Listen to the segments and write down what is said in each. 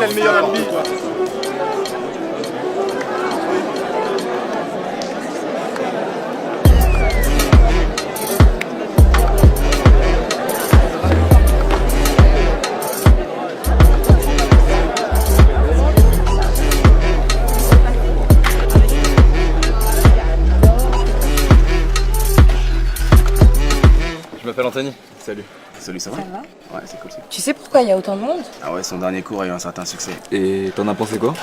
a le meilleur ami. Je m'appelle Anthony. Salut. Salut, ça va? Ça va? Ouais, c'est cool. Tu sais pourquoi il y a autant de monde? Ah ouais, son dernier cours a eu un certain succès. Et t'en as pensé quoi?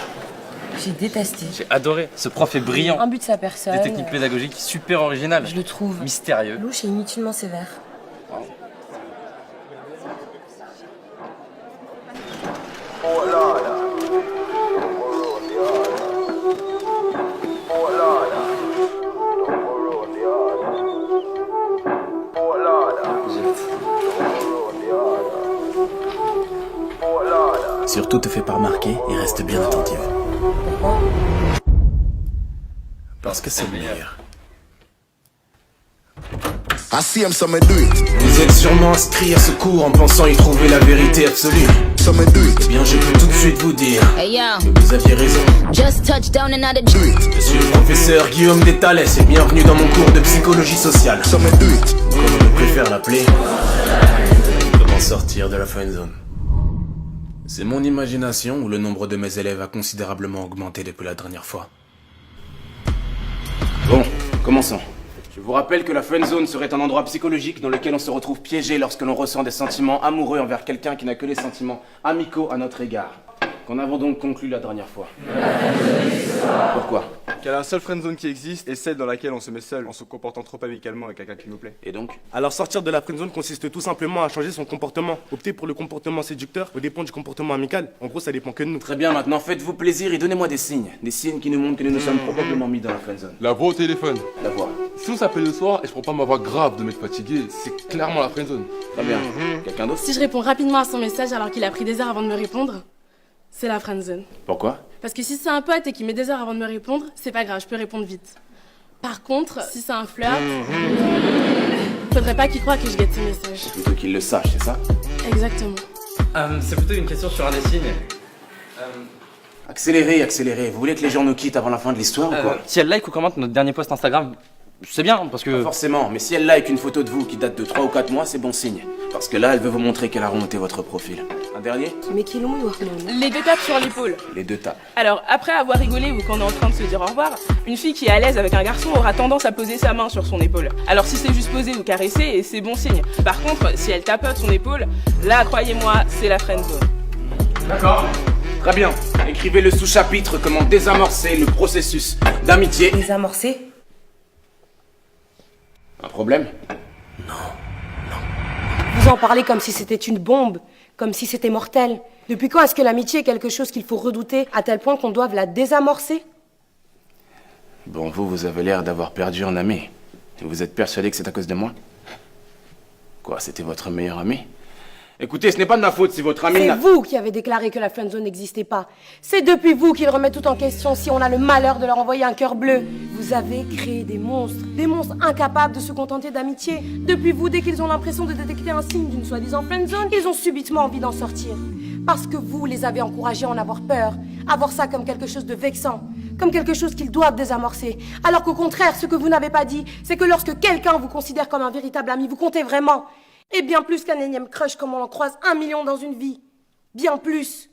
J'ai détesté. J'ai adoré. Ce prof est brillant. Un but de sa personne. Des techniques pédagogiques super originales. Je le trouve Mystérieux. louche et inutilement sévère. Surtout te fais pas remarquer et reste bien attentive. Pourquoi? Parce que c'est le meilleur. I see him, so me do it. Vous êtes sûrement inscrit à ce cours en pensant y trouver la vérité absolue. So me do it. Eh bien, je peux tout de suite vous dire Hey yo, que vous aviez raison. just touched down in another Do it. Je suis le professeur Guillaume Détalès et bienvenue dans mon cours de psychologie sociale. So me do it. Comme on préfère l'appeler, comment sortir de la friendzone. C'est mon imagination ou le nombre de mes élèves a considérablement augmenté depuis la dernière fois. Bon, commençons. Je vous rappelle que la friendzone serait un endroit psychologique dans lequel on se retrouve piégé lorsque l'on ressent des sentiments amoureux envers quelqu'un qui n'a que des sentiments amicaux à notre égard. Qu'en avons donc conclu la dernière fois. Pourquoi? Qu'il y a la seule friendzone qui existe et celle dans laquelle on se met seul en se comportant trop amicalement avec quelqu'un qui nous plaît. Et donc? Alors sortir de la friendzone consiste tout simplement à changer son comportement. Opter pour le comportement séducteur au dépend du comportement amical. En gros, ça dépend que de nous. Très bien, maintenant faites-vous plaisir et donnez-moi des signes. Des signes qui nous montrent que nous nous sommes probablement mis dans la friendzone. La voix au téléphone. La voix. Si on s'appelle le soir et je prends pas ma voix grave de m'être fatigué, c'est clairement la friendzone. Très bien. Quelqu'un d'autre? Si je réponds rapidement à son message alors qu'il a pris des heures avant de me répondre, c'est la friendzone. Pourquoi? Parce que si c'est un pote et qu'il met des heures avant de me répondre, c'est pas grave, je peux répondre vite. Par contre, si c'est un flirt, faudrait pas qu'il croie que je guette ses messages. Plutôt qu'il le sache, c'est ça? Exactement. C'est plutôt une question sur un des signes. Accélérez, accélérez. Vous voulez que les gens nous quittent avant la fin de l'histoire ou quoi? Si elle like ou commente notre dernier post Instagram, c'est bien parce Pas que... forcément, mais si elle like une photo de vous qui date de 3 ou 4 mois, c'est bon signe. Parce que là, elle veut vous montrer qu'elle a remonté votre profil. Un dernier? Mais qui l'ont eu, Les deux tapes sur l'épaule. Les deux tapes. Alors, après avoir rigolé ou qu'on est en train de se dire au revoir, une fille qui est à l'aise avec un garçon aura tendance à poser sa main sur son épaule. Alors si c'est juste poser ou caresser, c'est bon signe. Par contre, si elle tapote son épaule, là, croyez-moi, c'est la friendzone. D'accord. Très bien. Écrivez le sous-chapitre comment désamorcer le processus d'amitié. Désamorcé? Un problème? Vous en parlez comme si c'était une bombe, comme si c'était mortel. Depuis quand est-ce que l'amitié est quelque chose qu'il faut redouter à tel point qu'on doive la désamorcer? Bon, vous avez l'air d'avoir perdu un ami. Et vous êtes persuadé que c'est à cause de moi? Quoi, c'était votre meilleur ami? Écoutez, ce n'est pas de ma faute si votre ami C'est n'a... vous qui avez déclaré que la friendzone n'existait pas. C'est depuis vous qu'ils remettent tout en question si on a le malheur de leur envoyer un cœur bleu. Vous avez créé des monstres incapables de se contenter d'amitié. Depuis vous, dès qu'ils ont l'impression de détecter un signe d'une soi-disant friendzone, ils ont subitement envie d'en sortir. Parce que vous les avez encouragés à en avoir peur, à voir ça comme quelque chose de vexant, comme quelque chose qu'ils doivent désamorcer. Alors qu'au contraire, ce que vous n'avez pas dit, c'est que lorsque quelqu'un vous considère comme un véritable ami, vous comptez vraiment. Et bien plus qu'un énième crush comme on en croise 1 million dans une vie. Bien plus.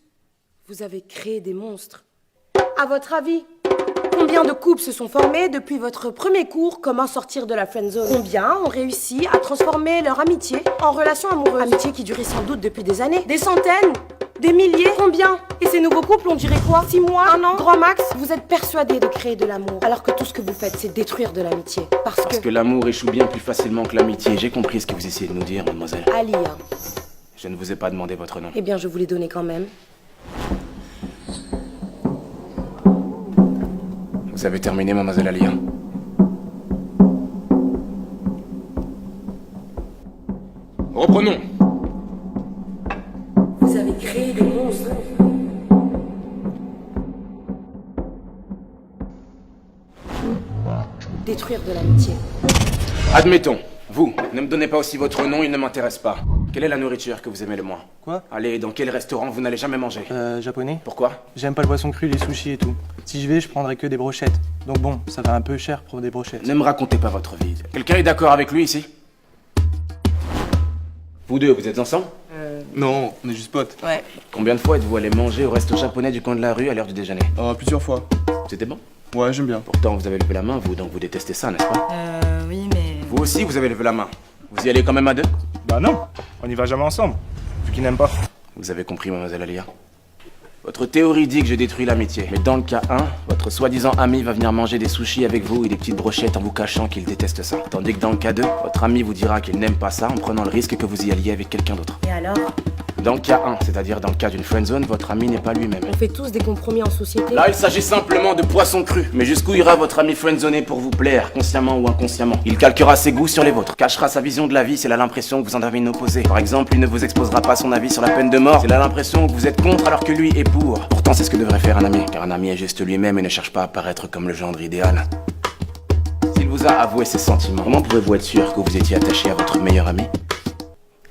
Vous avez créé des monstres. À votre avis, combien de couples se sont formés depuis votre premier cours Comment sortir de la friendzone? Combien ont réussi à transformer leur amitié en relation amoureuse? Amitié qui durait sans doute depuis des années. Des centaines? Des milliers? Combien? Et ces nouveaux couples, on dirait quoi? 6 mois? 1 an? Grand max? Vous êtes persuadés de créer de l'amour, alors que tout ce que vous faites, c'est détruire de l'amitié. Parce que l'amour échoue bien plus facilement que l'amitié. J'ai compris ce que vous essayez de nous dire, mademoiselle. Ali, Je ne vous ai pas demandé votre nom. Eh bien, je vous l'ai donné quand même. Vous avez terminé, mademoiselle Alia. Reprenons. Vous avez créé des monstres. Détruire de l'amitié. Admettons. Vous, ne me donnez pas aussi votre nom, il ne m'intéresse pas. Quelle est la nourriture que vous aimez le moins? Quoi? Allez, dans quel restaurant vous n'allez jamais manger? Japonais. Pourquoi? J'aime pas le poisson cru, les sushis et tout. Si je vais, je prendrai que des brochettes. Donc bon, ça va un peu cher pour des brochettes. Ne me racontez pas votre vie. Quelqu'un est d'accord avec lui ici? Vous deux, vous êtes ensemble? Non, on est juste potes. Ouais. Combien de fois êtes-vous allé manger au resto japonais du coin de la rue à l'heure du déjeuner? Plusieurs fois. C'était bon? Ouais, j'aime bien. Pourtant, vous avez levé la main, vous, donc vous détestez ça, n'est-ce pas? Oui, mais... Vous aussi, vous avez levé la main. Vous y allez quand même à deux? Bah non, on n'y va jamais ensemble, vu qu'il n'aime pas. Vous avez compris, mademoiselle Alia. Votre théorie dit que je détruis l'amitié. Mais dans le cas 1, votre soi-disant ami va venir manger des sushis avec vous et des petites brochettes en vous cachant qu'il déteste ça. Tandis que dans le cas 2, votre ami vous dira qu'il n'aime pas ça en prenant le risque que vous y alliez avec quelqu'un d'autre. Et alors? Dans le cas 1, c'est-à-dire dans le cas d'une friendzone, votre ami n'est pas lui-même. On fait tous des compromis en société. Là, il s'agit simplement de poisson cru. Mais jusqu'où ira votre ami friendzoné pour vous plaire, consciemment ou inconsciemment? Il calquera ses goûts sur les vôtres, cachera sa vision de la vie s'il a l'impression que vous en avez une opposée. Par exemple, il ne vous exposera pas son avis sur la peine de mort s'il a l'impression que vous êtes contre alors que lui est pour. Pourtant, c'est ce que devrait faire un ami, car un ami est juste lui-même et ne cherche pas à paraître comme le gendre idéal. S'il vous a avoué ses sentiments, comment pouvez-vous être sûr que vous étiez attaché à votre meilleur ami?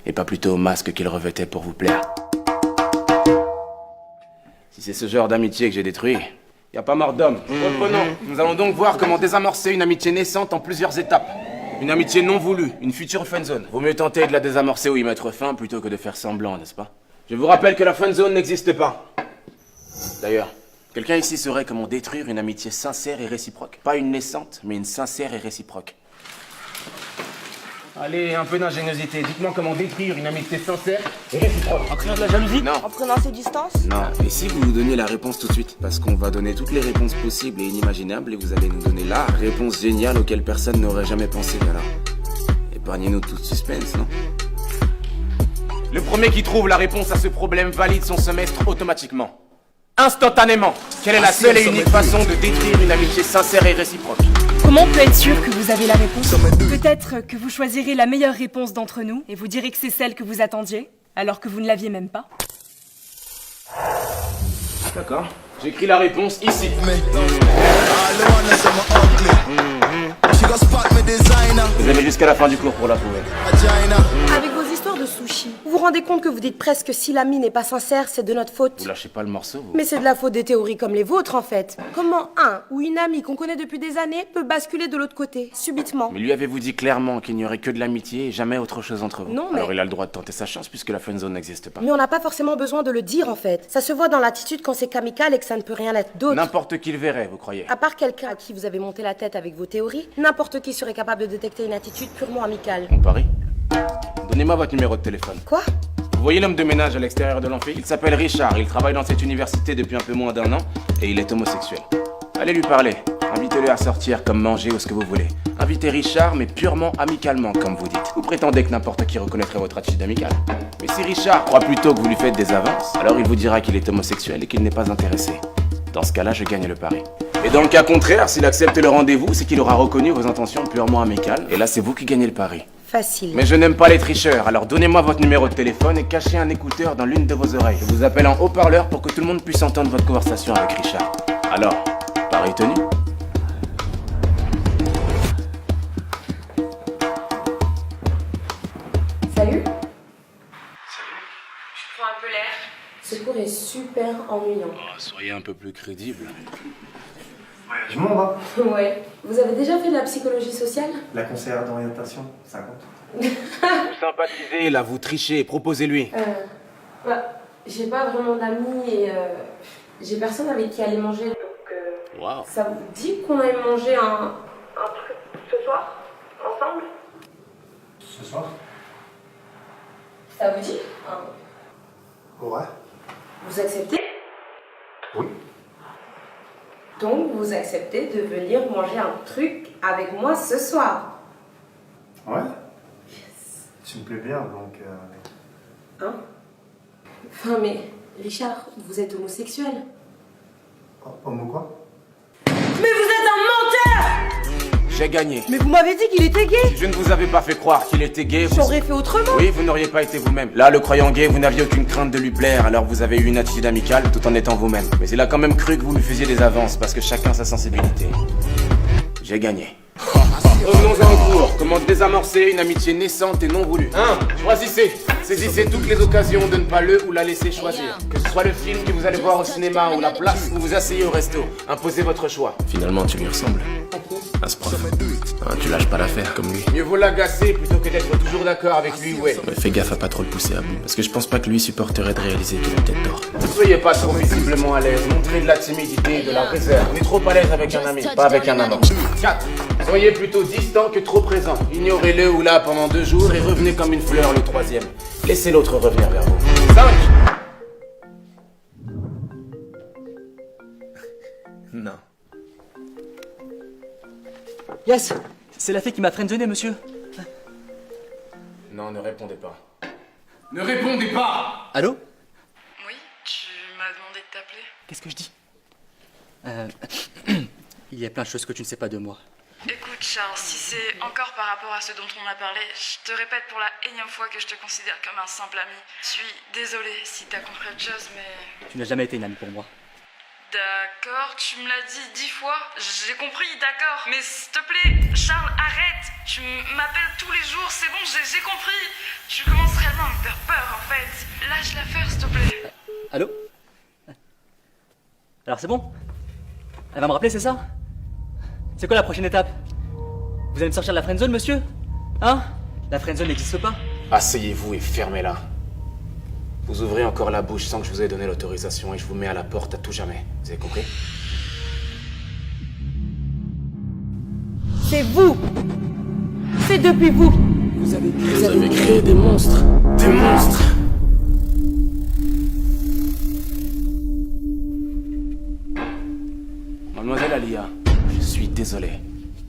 Et pas plutôt au masque qu'il revêtait pour vous plaire? Si c'est ce genre d'amitié que j'ai détruit, y a pas mort d'homme. Reprenons. Nous allons donc voir comment désamorcer une amitié naissante en plusieurs étapes. Une amitié non voulue, une future friendzone. Vaut mieux tenter de la désamorcer ou y mettre fin plutôt que de faire semblant, n'est-ce pas? Je vous rappelle que la friendzone n'existe pas. D'ailleurs, quelqu'un ici saurait comment détruire une amitié sincère et réciproque. Pas une naissante, mais une sincère et réciproque. Allez, un peu d'ingéniosité. Dites-moi comment détruire une amitié sincère et réciproque. En créant de la jalousie? Non. En prenant ses distances? Non. Et si vous nous donniez la réponse tout de suite? Parce qu'on va donner toutes les réponses possibles et inimaginables et vous allez nous donner la réponse géniale auquel personne n'aurait jamais pensé. Alors, épargnez-nous tout suspense, non? Le premier qui trouve la réponse à ce problème valide son semestre automatiquement. Instantanément. Quelle est la seule et unique façon de détruire une amitié sincère et réciproque? Comment on peut être sûr que vous avez la réponse? Peut-être que vous choisirez la meilleure réponse d'entre nous et vous direz que c'est celle que vous attendiez, alors que vous ne l'aviez même pas. D'accord. J'écris la réponse ici. Vous avez jusqu'à la fin du cours pour la trouver. Avec vos histoires de sushi, vous vous rendez compte que vous dites presque si l'ami n'est pas sincère, c'est de notre faute? Vous lâchez pas le morceau, vous. Mais c'est de la faute des théories comme les vôtres, en fait. Comment un ou une amie qu'on connaît depuis des années peut basculer de l'autre côté, subitement? Mais lui avez-vous dit clairement qu'il n'y aurait que de l'amitié et jamais autre chose entre vous? Non, mais... Alors il a le droit de tenter sa chance puisque la friendzone n'existe pas. Mais on n'a pas forcément besoin de le dire, en fait. Ça se voit dans l'attitude quand c'est qu'amical et que ça ne peut rien être d'autre. N'importe qui le verrait, vous croyez? À part quelqu'un à qui vous avez monté la tête avec vos théories, n'importe qui serait capable de détecter une attitude purement amicale. On parie? Donnez-moi votre numéro de téléphone. Quoi? Vous voyez l'homme de ménage à l'extérieur de l'amphi? Il s'appelle Richard, il travaille dans cette université depuis un peu moins d'1 an et il est homosexuel. Allez lui parler, invitez-le à sortir comme manger ou ce que vous voulez. Invitez Richard mais purement amicalement comme vous dites. Vous prétendez que n'importe qui reconnaîtrait votre attitude amicale. Mais si Richard croit plutôt que vous lui faites des avances, alors il vous dira qu'il est homosexuel et qu'il n'est pas intéressé. Dans ce cas-là, je gagne le pari. Et dans le cas contraire, s'il accepte le rendez-vous, c'est qu'il aura reconnu vos intentions purement amicales. Et là, c'est vous qui gagnez le pari. Facile. Mais je n'aime pas les tricheurs, alors donnez-moi votre numéro de téléphone et cachez un écouteur dans l'une de vos oreilles. Je vous appelle en haut-parleur pour que tout le monde puisse entendre votre conversation avec Richard. Alors, pari tenu? Salut. Je prends un peu l'air. Ce cours est super ennuyant. Oh, soyez un peu plus crédible. Du monde, hein? Ouais. Vous avez déjà fait de la psychologie sociale? La conseillère d'orientation, ça compte. Vous sympathisez, là, vous trichez, proposez-lui. J'ai pas vraiment d'amis et j'ai personne avec qui aller manger. Donc, Wow. ça vous dit qu'on aille manger un truc ce soir? Ensemble? Ce soir? Ça vous dit? Ouais. Vous acceptez? Oui. Donc, vous acceptez de venir manger un truc avec moi ce soir? Ouais. Tu me plais bien, donc... Hein? Enfin, mais... Richard, vous êtes homosexuel. Homo quoi? Mais vous êtes un menteur! J'ai gagné. Mais vous m'avez dit qu'il était gay! Si je ne vous avais pas fait croire qu'il était gay, vous... J'aurais fait autrement! Oui, vous n'auriez pas été vous-même. Là, le croyant gay, vous n'aviez aucune crainte de lui plaire, alors vous avez eu une attitude amicale tout en étant vous-même. Mais il a quand même cru que vous lui faisiez des avances, parce que chacun sa sensibilité. J'ai gagné. Revenons-en au cours. Comment désamorcer une amitié naissante et non voulue. 1. Choisissez. Saisissez toutes les occasions de ne pas le ou la laisser choisir. Que ce soit le film que vous allez voir au cinéma ou la place où vous asseyez au resto. Imposez votre choix. Finalement, tu lui ressembles. À ce prof. Hein, tu lâches pas l'affaire comme lui. Mieux vaut l'agacer plutôt que d'être toujours d'accord avec lui ou elle. Mais fais gaffe à pas trop le pousser à bout. Parce que je pense pas que lui supporterait de réaliser qu'il a peut-être tort. Ne soyez pas trop visiblement à l'aise. Montrez de la timidité et de la réserve. On est trop à l'aise avec un ami, pas avec un amant. 4. Soyez plutôt distant que trop présent. Ignorez-le ou là pendant 2 jours et revenez comme une fleur le 3e. Laissez l'autre revenir vers vous. 5. Non. Yes, c'est la fille qui m'a friendzoné, monsieur. Non, ne répondez pas. Ne répondez pas! Allô? Oui, tu m'as demandé de t'appeler. Qu'est-ce que je dis? Il y a plein de choses que tu ne sais pas de moi. Écoute Charles, si c'est encore par rapport à ce dont on a parlé, je te répète pour la énième fois que je te considère comme un simple ami. Je suis désolée si t'as compris autre chose, mais... Tu n'as jamais été une amie pour moi. D'accord, tu me l'as dit 10 fois, j'ai compris, d'accord. Mais s'il te plaît, Charles, arrête. Tu m'appelles tous les jours, c'est bon, j'ai compris. Tu commences réellement à me faire peur, en fait. Lâche l'affaire, s'il te plaît. Allô? Alors c'est bon? Elle va me rappeler, c'est ça? C'est quoi la prochaine étape? Vous allez me sortir de la friendzone, monsieur? Hein? La friendzone n'existe pas. Asseyez-vous et fermez-la. Vous ouvrez encore la bouche sans que je vous ai donné l'autorisation et je vous mets à la porte à tout jamais. Vous avez compris? C'est vous. C'est depuis vous. Vous avez créé des monstres. Des monstres! Mademoiselle Alia, je suis désolé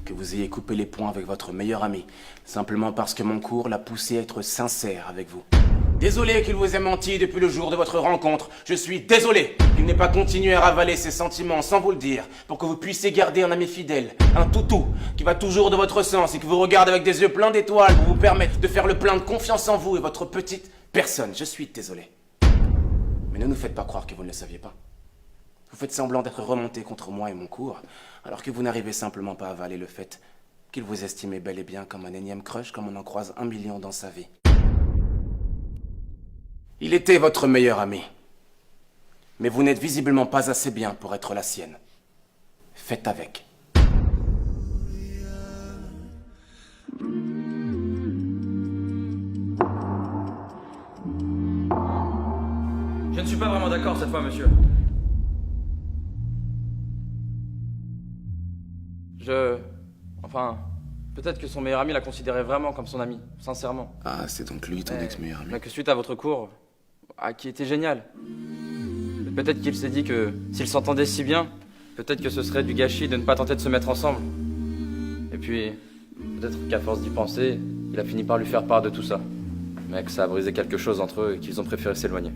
que vous ayez coupé les ponts avec votre meilleur ami, simplement parce que mon cours l'a poussé à être sincère avec vous. Désolé qu'il vous ait menti depuis le jour de votre rencontre. Je suis désolé qu'il n'ait pas continué à ravaler ses sentiments sans vous le dire, pour que vous puissiez garder un ami fidèle, un toutou, qui va toujours de votre sens et qui vous regarde avec des yeux pleins d'étoiles pour vous permettre de faire le plein de confiance en vous et votre petite personne. Je suis désolé. Mais ne nous faites pas croire que vous ne le saviez pas. Vous faites semblant d'être remonté contre moi et mon cours, alors que vous n'arrivez simplement pas à avaler le fait qu'il vous estimait bel et bien comme un énième crush comme on en croise 1 million dans sa vie. Il était votre meilleur ami. Mais vous n'êtes visiblement pas assez bien pour être la sienne. Faites avec. Je ne suis pas vraiment d'accord cette fois, monsieur. Enfin, peut-être que son meilleur ami la considérait vraiment comme son ami, sincèrement. Ah, c'est donc lui ton ex-meilleur ami. Mais que suite à votre cours, qui était génial, peut-être qu'il s'est dit que s'ils s'entendaient si bien, peut-être que ce serait du gâchis de ne pas tenter de se mettre ensemble. Et puis, peut-être qu'à force d'y penser, il a fini par lui faire part de tout ça. Mais que ça a brisé quelque chose entre eux et qu'ils ont préféré s'éloigner.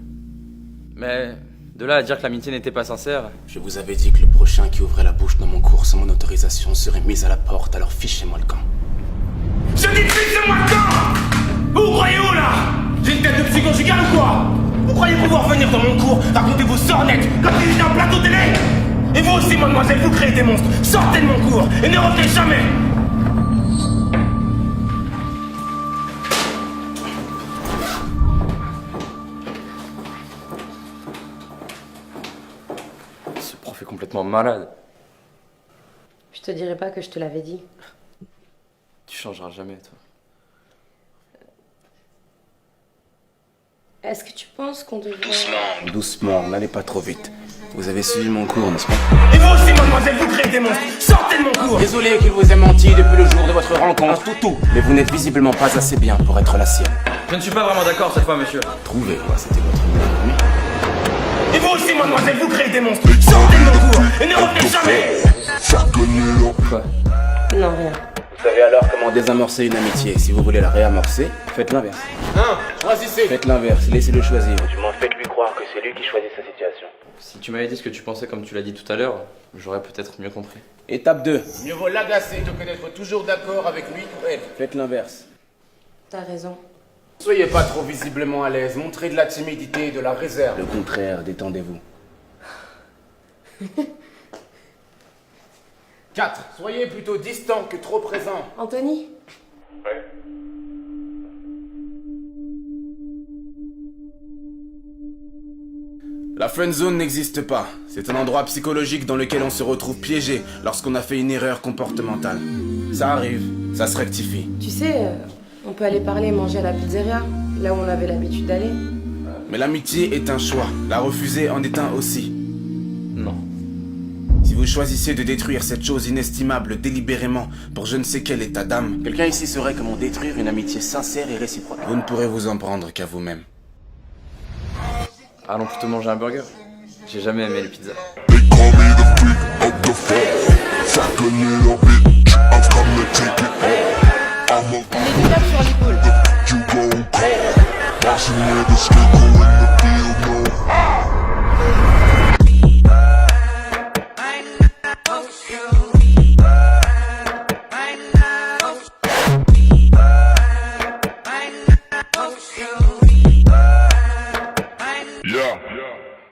Mais de là à dire que l'amitié n'était pas sincère... Je vous avais dit que le prochain qui ouvrait la bouche dans mon cours sans mon autorisation serait mis à la porte, alors fichez-moi le camp. Je dis fichez-moi le camp! Vous croyez où là? J'ai une tête de psy conjugale ou quoi? Vous croyez pouvoir venir dans mon cours, raconter vos sornettes, comme si j'étais un plateau télé? Et vous aussi, mademoiselle, vous créez des monstres. Sortez de mon cours et ne revenez jamais! Ce prof est complètement malade. Je te dirais pas que je te l'avais dit. Tu changeras jamais, toi. Est-ce que tu penses qu'on devrait... Doucement, n'allez pas trop vite. Vous avez suivi mon cours, n'est-ce pas? Et vous aussi, mademoiselle, vous créez des monstres. Sortez de mon cours! Désolé qu'il vous ait menti depuis le jour de votre rencontre, toutou. Mais vous n'êtes visiblement pas assez bien pour être la sienne. Je ne suis pas vraiment d'accord cette fois, monsieur. Trouvez-moi, c'était votre meilleur ami. Et vous aussi, mademoiselle, vous créez des monstres. Sortez de mon cours et ne revenez jamais! Quoi? Non, rien. Vous savez alors comment désamorcer une amitié. Si vous voulez la réamorcer, faites l'inverse. Choisissez! Faites l'inverse, laissez-le choisir. Du moins, faites-lui croire que c'est lui qui choisit sa situation. Si tu m'avais dit ce que tu pensais comme tu l'as dit tout à l'heure, j'aurais peut-être mieux compris. Étape 2. Mieux vaut l'agacer que d'être toujours d'accord avec lui ou elle. Faites l'inverse. T'as raison. Soyez pas trop visiblement à l'aise, montrez de la timidité et de la réserve. Le contraire, détendez-vous. 4. Soyez plutôt distant que trop présent. Anthony? La friendzone n'existe pas. C'est un endroit psychologique dans lequel on se retrouve piégé lorsqu'on a fait une erreur comportementale. Ça arrive, ça se rectifie. Tu sais, on peut aller parler et manger à la pizzeria, là où on avait l'habitude d'aller. Mais l'amitié est un choix. La refuser en est un aussi. Non. Si vous choisissez de détruire cette chose inestimable délibérément pour je ne sais quel état d'âme, quelqu'un ici saurait comment détruire une amitié sincère et réciproque. Vous ne pourrez vous en prendre qu'à vous-même. Allons plutôt manger un burger. J'ai jamais aimé les pizzas. Les tapes sur l'épaule. Yeah.